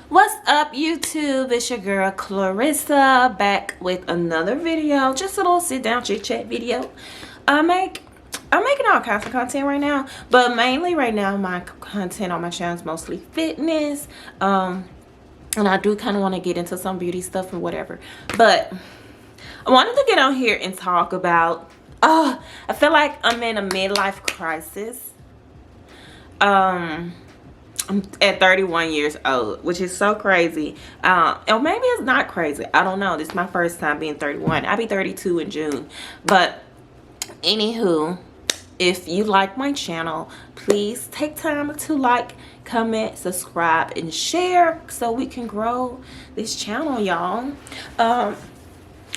What's up, YouTube? It's your girl Clarissa back with another video. Just a little sit down chit chat video. I'm making all kinds of content right now, but mainly right now my content on my channel is mostly fitness. And I do kind of want to get into some beauty stuff and whatever. But I wanted to get on here and talk about. I feel like I'm in a midlife crisis. I'm at 31 years old, which is so crazy. Or maybe it's not crazy. I don't know. This is my first time being 31. I'll be 32 in June. But anywho, if you like my channel, please take time to like, comment, subscribe, and share so we can grow this channel, y'all.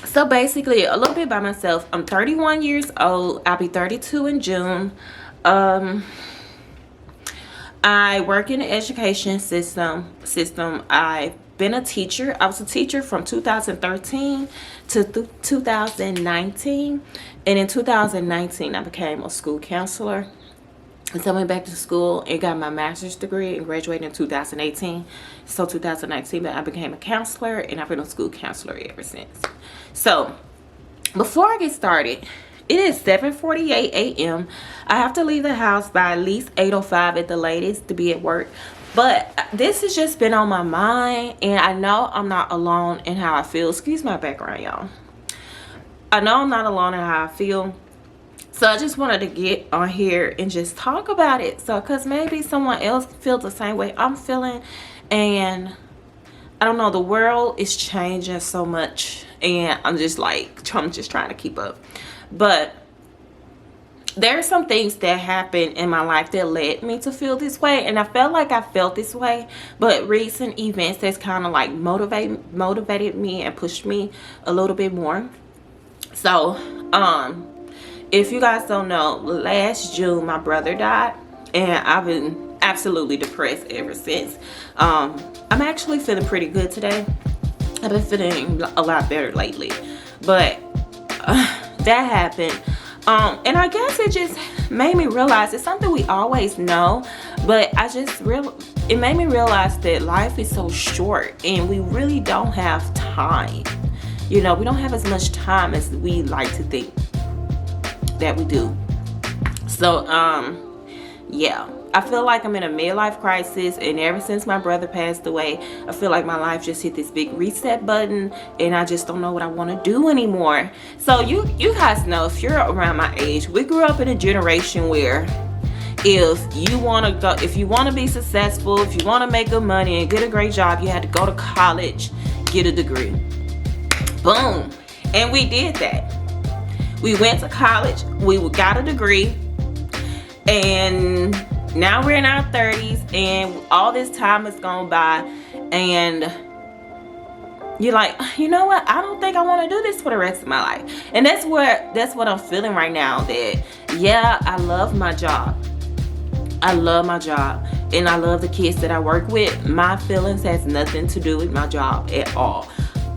So basically, a little bit by myself. I'm 31 years old. I'll be 32 in June. I work in the education system. I've been a teacher. I was a teacher from 2013 to 2019. And in 2019, I became a school counselor. And so I went back to school and got my master's degree and graduated in 2018. So 2019, I became a counselor, and I've been a school counselor ever since. So before I get started, it is 7:48 a.m. I have to leave the house by at least 8:05 at the latest to be at work. But this has just been on my mind, and I know I'm not alone in how I feel. Excuse my background, y'all. I know I'm not alone in how I feel. So I just wanted to get on here and just talk about it. So, because maybe someone else feels the same way I'm feeling. And I don't know, the world is changing so much. And I'm just trying to keep up. But there are some things that happened in my life that led me to feel this way, and I felt like I felt this way, but recent events that's kind of like motivated me and pushed me a little bit more. So if you guys don't know, last June my brother died, and I've been absolutely depressed ever since. I'm actually feeling pretty good today. I've been feeling a lot better lately, but that happened. And I guess it just made me realize it's something we always know, but it made me realize that life is so short and we really don't have time. You know, we don't have as much time as we like to think that we do. So, yeah. I feel like I'm in a midlife crisis, and ever since my brother passed away, I feel like my life just hit this big reset button, and I just don't know what I want to do anymore. So you guys know, if you're around my age, we grew up in a generation where if you want to be successful, if you want to make good money and get a great job, you had to go to college, get a degree. Boom. And we did that. We went to college, we got a degree, and now we're in our 30s, and all this time has gone by, and you're like, you know what? I don't think I want to do this for the rest of my life. And that's what I'm feeling right now. That, yeah, I love my job. I love my job, and I love the kids that I work with. My feelings has nothing to do with my job at all.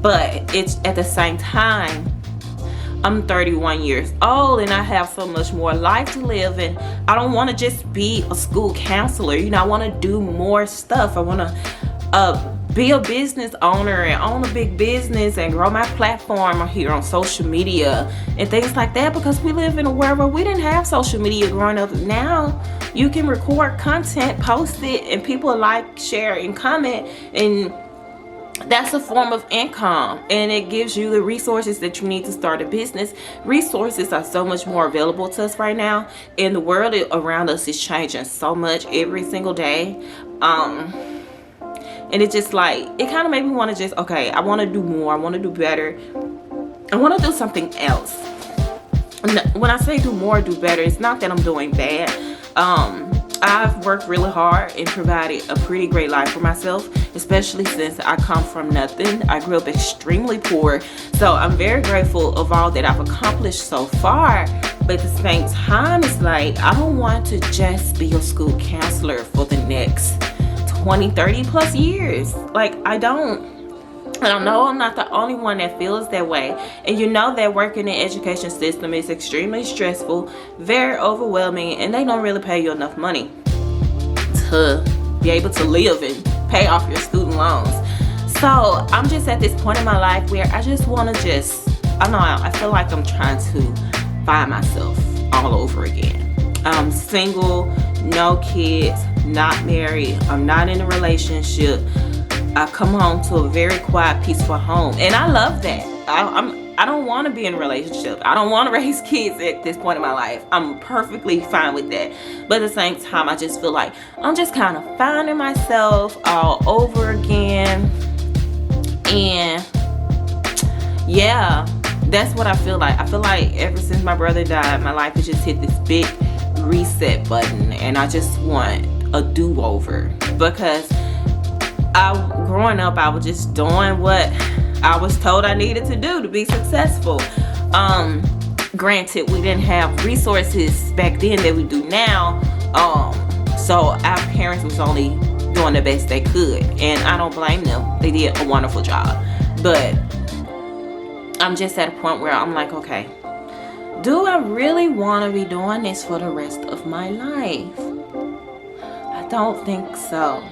But it's at the same time, I'm 31 years old, and I have so much more life to live, and I don't want to just be a school counselor. You know, I want to do more stuff. I want to be a business owner and own a big business and grow my platform here on social media and things like that, because we live in a world where we didn't have social media growing up. Now you can record content, post it, and people like, share, and comment, and that's a form of income, and it gives you the resources that you need to start a business. Resources are so much more available to us right now, and the world around us is changing so much every single day. And it just it kind of made me want to just, okay, I want to do more, I want to do better, I want to do something else. And when I say do more, do better, it's not that I'm doing bad. I've worked really hard and provided a pretty great life for myself, especially since I come from nothing. I grew up extremely poor, so I'm very grateful of all that I've accomplished so far. But at the same time, it's like, I don't want to just be a school counselor for the next 20, 30 plus years. I don't. And I know I'm not the only one that feels that way. And you know that working in the education system is extremely stressful, very overwhelming, and they don't really pay you enough money to be able to live and pay off your student loans. So I'm just at this point in my life where I just want to I feel like I'm trying to find myself all over again. I'm single, no kids, not married, I'm not in a relationship. I come home to a very quiet, peaceful home, and I love that. I don't want to be in a relationship. I don't want to raise kids at this point in my life. I'm perfectly fine with that. But at the same time, I just feel like I'm just kind of finding myself all over again. And yeah, that's what I feel like. I feel like ever since my brother died, my life has just hit this big reset button, and I just want a do-over. Because growing up, I was just doing what I was told I needed to do to be successful. Granted, we didn't have resources back then that we do now. So our parents was only doing the best they could, and I don't blame them. They did a wonderful job. But I'm just at a point where I'm like, okay, do I really want to be doing this for the rest of my life? I don't think so.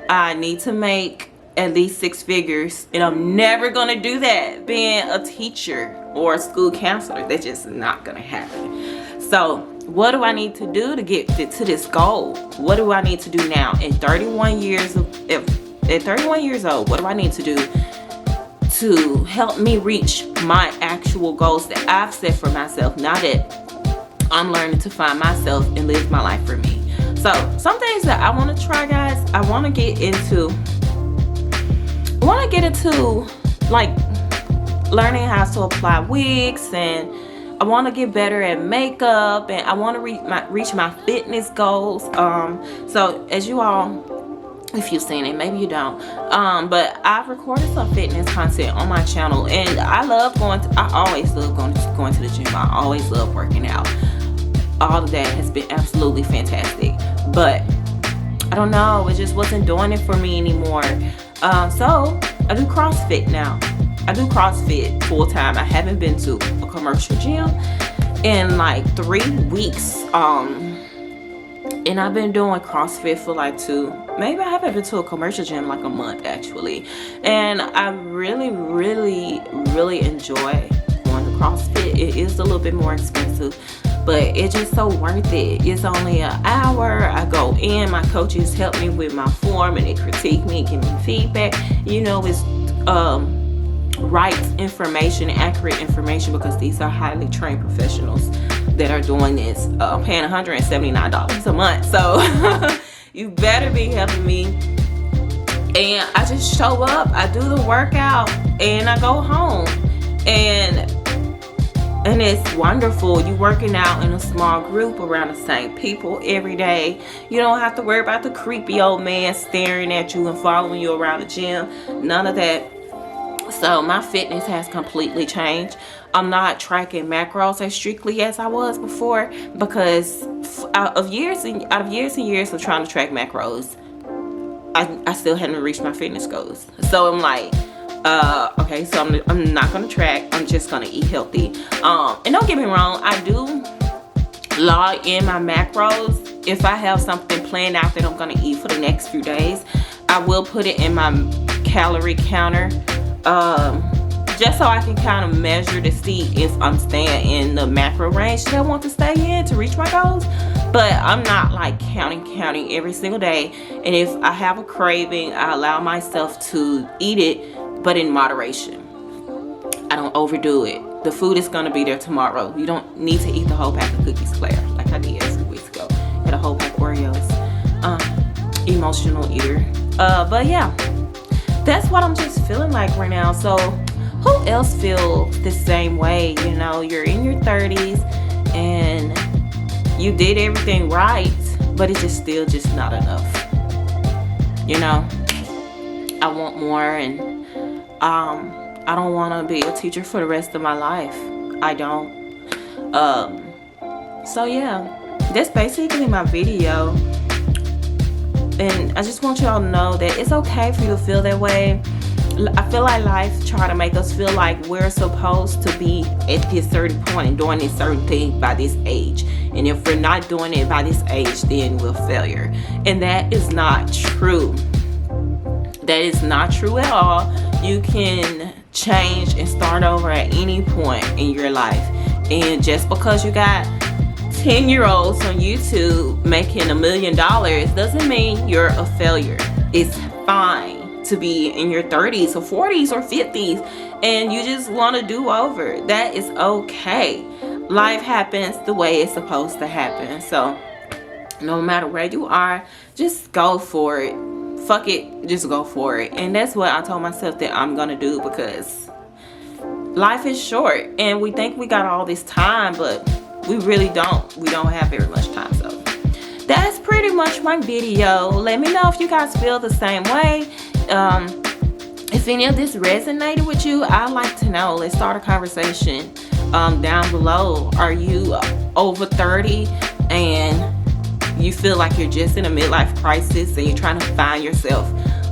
I need to make at least 6 figures, and I'm never gonna do that being a teacher or a school counselor. That's just not gonna happen. So what do I need to do to get to this goal? What do I need to do now at 31 years old? What do I need to do to help me reach my actual goals that I've set for myself, now that I'm learning to find myself and live my life for me? So some things that I want to try, guys, I want to get into like learning how to apply wigs, and I want to get better at makeup, and I want to reach my fitness goals. So as you all, if you've seen it, maybe you don't, but I've recorded some fitness content on my channel, and I always love going to the gym. I always love working out. All of that has been absolutely fantastic, but I don't know, it just wasn't doing it for me anymore. So I do CrossFit now. I do CrossFit full time. I haven't been to a commercial gym in like 3 weeks. And I've been doing CrossFit for like maybe I haven't been to a commercial gym like a month actually. And I really, really, really enjoy going to CrossFit. It is a little bit more expensive, but it's just so worth it. It's only an hour. I go in, my coaches help me with my form, and they critique me, give me feedback. You know, it's right information, accurate information, because these are highly trained professionals that are doing this. I'm paying $179 a month, so you better be helping me. And I just show up, I do the workout, and I go home, and it's wonderful. You working out in a small group around the same people every day. You don't have to worry about the creepy old man staring at you and following you around the gym. None of that. So my fitness has completely changed. I'm not tracking macros as strictly as I was before, because out of years and years of trying to track macros, I still hadn't reached my fitness goals. So I'm like, okay, so I'm not gonna track. I'm just gonna eat healthy. And don't get me wrong, I do log in my macros. If I have something planned out that I'm gonna eat for the next few days, I will put it in my calorie counter, just so I can kind of measure to see if I'm staying in the macro range that I want to stay in to reach my goals. But I'm not like counting every single day. And if I have a craving, I allow myself to eat it, but in moderation. I don't overdo it. The food is gonna be there tomorrow. You don't need to eat the whole pack of cookies, Claire, like I did 3 weeks ago. Had a whole pack of Oreos. Emotional eater. But yeah, that's what I'm just feeling like right now. So who else feels the same way? You know, you're in your 30s and you did everything right, but it's just still just not enough. You know, I want more, and I don't want to be a teacher for the rest of my life. I don't. So yeah, that's basically my video. And I just want y'all to know that it's okay for you to feel that way. I feel like life try to make us feel like we're supposed to be at this certain point and doing this certain thing by this age. And if we're not doing it by this age, then we're failure. And that is not true. That is not true at all. You can change and start over at any point in your life. And just because you got 10-year-olds on YouTube making $1 million doesn't mean you're a failure. It's fine to be in your 30s or 40s or 50s and you just want to do over. That is okay. Life happens the way it's supposed to happen. So no matter where you are, just go for it. Fuck it, just go for it. And that's what I told myself that I'm gonna do, because life is short and we think we got all this time, but we really don't. We don't have very much time. So that's pretty much my video. Let me know if you guys feel the same way. If any of this resonated with you, I'd like to know. Let's start a conversation down below. Are you over 30 and you feel like you're just in a midlife crisis and you're trying to find yourself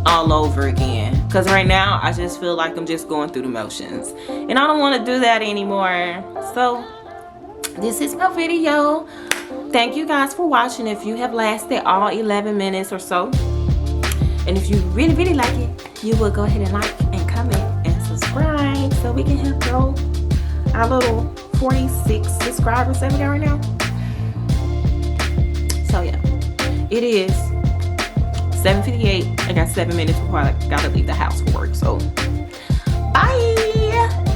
all over again? Because right now I just feel like I'm just going through the motions and I don't want to do that anymore. So this is my video. Thank you guys for watching. If you have lasted all 11 minutes or so, and if you really like it, you will go ahead and like and comment and subscribe so we can help grow our little 46 subscribers that we got right now. So yeah, it is 7:58. I got 7 minutes before I gotta leave the house for work. So bye.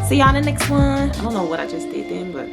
See y'all in the next one. I don't know what I just did then, but